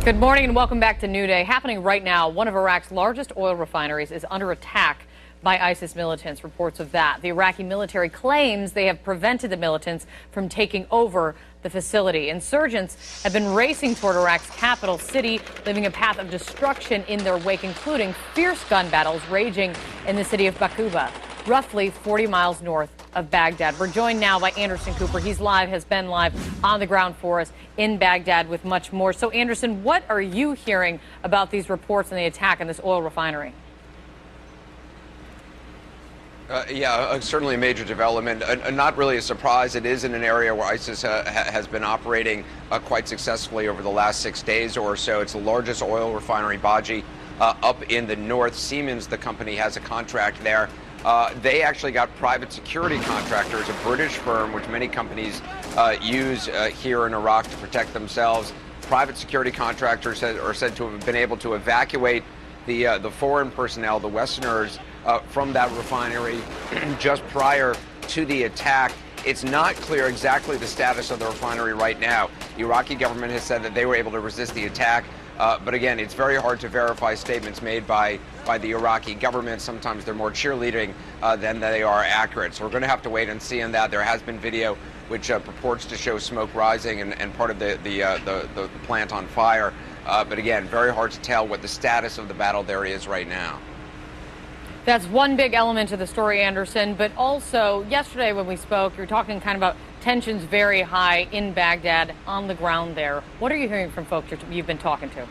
Good morning and welcome back to New Day. Happening right now, one of Iraq's largest oil refineries is under attack by ISIS militants. Reports of that. The Iraqi military claims they have prevented the militants from taking over the facility. Insurgents have been racing toward Iraq's capital city, leaving a path of destruction in their wake, including fierce gun battles raging in the city of Baquba, roughly 40 miles north of Baghdad. We're joined now by Anderson Cooper. Has been live on the ground for us in Baghdad with much more. So, Anderson, what are you hearing about these reports and the attack on this oil refinery? Certainly a major development. Not really a surprise. It is in an area where ISIS has been operating quite successfully over the last 6 days or so. It's the largest oil refinery, Baji, up in the north. Siemens, the company, has a contract there. They actually got private security contractors, a British firm, which many companies use here in Iraq to protect themselves. Private security contractors are said to have been able to evacuate the foreign personnel, the Westerners, from that refinery just prior to the attack. It's not clear exactly the status of the refinery right now. The Iraqi government has said that they were able to resist the attack. But again, it's very hard to verify statements made by the Iraqi government. Sometimes they're more cheerleading than they are accurate. So we're going to have to wait and see on that. There has been video which purports to show smoke rising and part of the plant on fire. But again, very hard to tell what the status of the battle there is right now. That's one big element of the story, Anderson. But also, yesterday when we spoke, you were talking kind of about tensions very high in Baghdad on the ground there. What are you hearing from folks you've been talking to?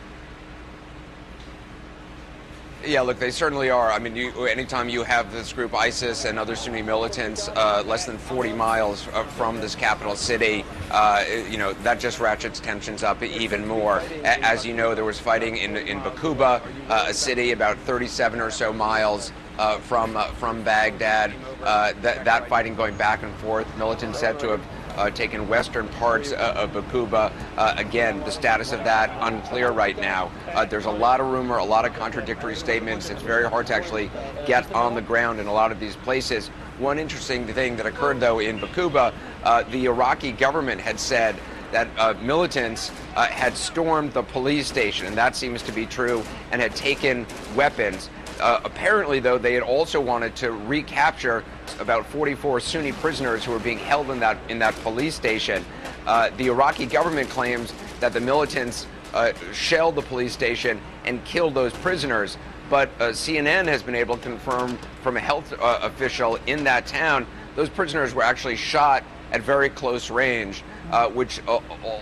Yeah, look, they certainly are. I mean, anytime you have this group, ISIS and other Sunni militants, less than 40 miles from this capital city, that just ratchets tensions up even more. As you know, there was fighting in Baquba, a city about 37 or so miles from Baghdad. That fighting going back and forth. Militants said to have taken western parts of Baquba. Again, the status of that unclear right now. There's a lot of rumor, a lot of contradictory statements. It's very hard to actually get on the ground in a lot of these places. One interesting thing that occurred, though, in Baquba, the Iraqi government had said that militants had stormed the police station, and that seems to be true, and had taken weapons. Apparently, though, they had also wanted to recapture about 44 Sunni prisoners who were being held in that police station. The Iraqi government claims that the militants shelled the police station and killed those prisoners. But CNN has been able to confirm from a health official in that town, those prisoners were actually shot at very close range, which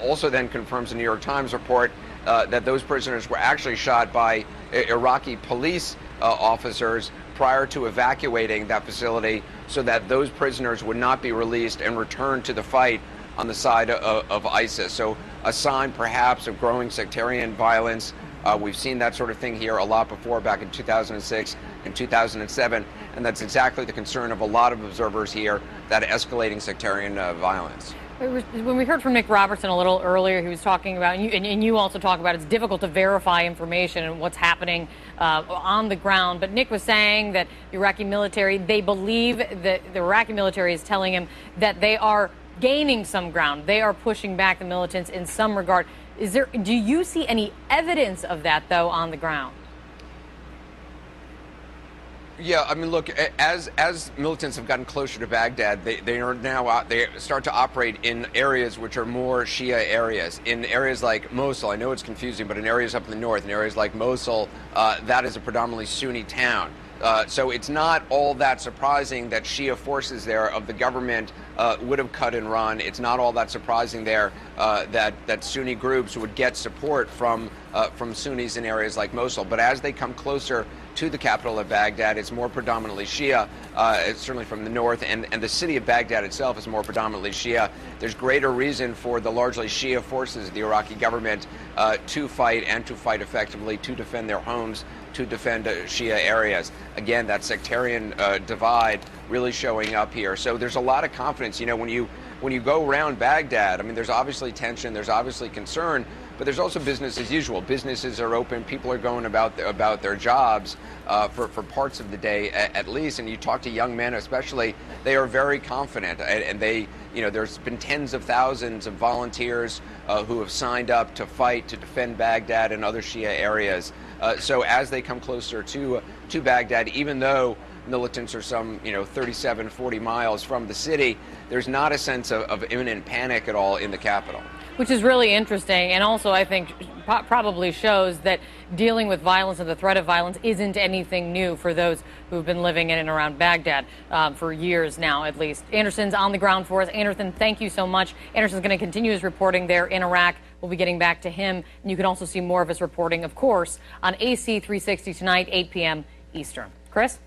also then confirms the New York Times report that those prisoners were actually shot by Iraqi police officers prior to evacuating that facility so that those prisoners would not be released and returned to the fight on the side of ISIS. So a sign perhaps of growing sectarian violence. We've seen that sort of thing here a lot before, back in 2006 and 2007, and that's exactly the concern of a lot of observers here, that escalating sectarian violence. When we heard from Nick Robertson a little earlier, he was talking about, and you also talk about, it's difficult to verify information and what's happening on the ground. But Nick was saying that the Iraqi military, they believe that the Iraqi military is telling him that they are gaining some ground. They are pushing back the militants in some regard. Do you see any evidence of that, though, on the ground? Yeah, I mean, look, as militants have gotten closer to Baghdad, they start to operate in areas which are more Shia areas. In areas like Mosul, I know it's confusing, but in areas up in the north, in areas like Mosul, that is a predominantly Sunni town. So it's not all that surprising that Shia forces there of the government would have cut and run. It's not all that surprising there that Sunni groups would get support from Sunnis in areas like Mosul. But as they come closer to the capital of Baghdad, it's more predominantly Shia, it's certainly from the north, and the city of Baghdad itself is more predominantly Shia. There's greater reason for the largely Shia forces of the Iraqi government to fight and to fight effectively, to defend their homes, to defend Shia areas. Again, that sectarian divide really showing up here. So there's a lot of confidence. You know, when you go around Baghdad, I mean, there's obviously tension, there's obviously concern, but there's also business as usual. Businesses are open, people are going about their jobs for parts of the day at least. And you talk to young men especially, they are very confident, and they there's been tens of thousands of volunteers who have signed up to fight to defend Baghdad and other Shia areas. So as they come closer to Baghdad, even though militants are some 37, 40 miles from the city, there's not a sense of imminent panic at all in the capital. Which is really interesting, and also I think probably shows that dealing with violence and the threat of violence isn't anything new for those who've been living in and around Baghdad for years now, at least. Anderson's on the ground for us. Anderson, thank you so much. Anderson's going to continue his reporting there in Iraq. We'll be getting back to him, and you can also see more of his reporting, of course, on AC 360 tonight, 8 p.m. Eastern. Chris?